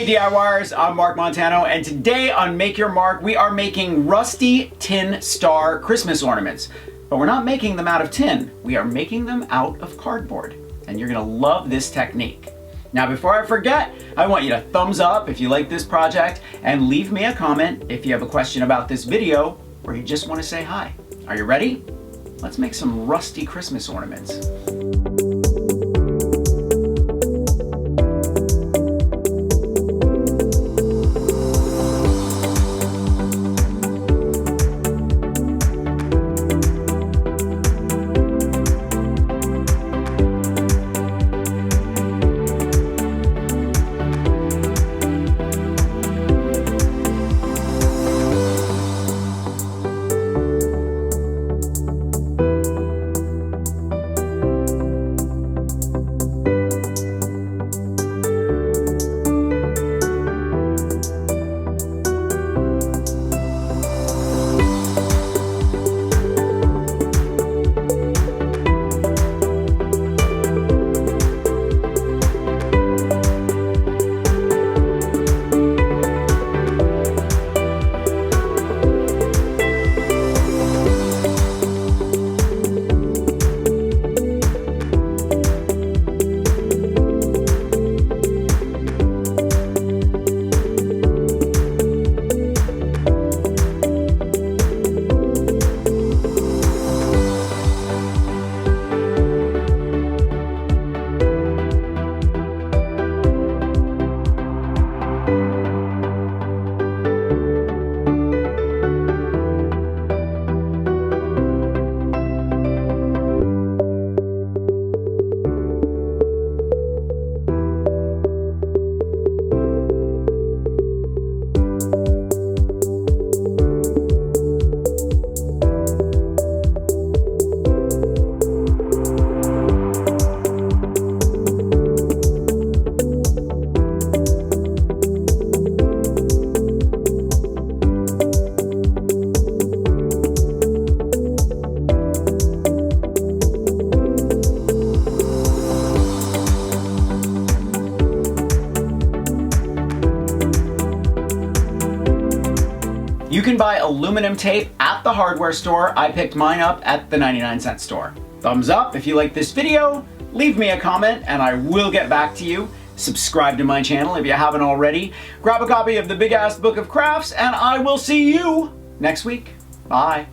Hey DIYers, I'm Mark Montano, and today on Make Your Mark, we are making rusty tin star Christmas ornaments. But we're not making them out of tin, we are making them out of cardboard. And you're gonna love this technique. Now before I forget, I want you to thumbs up if you like this project, and leave me a comment if you have a question about this video, or you just wanna say hi. Are you ready? Let's make some rusty Christmas ornaments. You can buy aluminum tape at the hardware store. I picked mine up at the 99-cent store. Thumbs up if you like this video, leave me a comment and I will get back to you. Subscribe to my channel if you haven't already. Grab a copy of the Big Ass Book of Crafts and I will see you next week. Bye.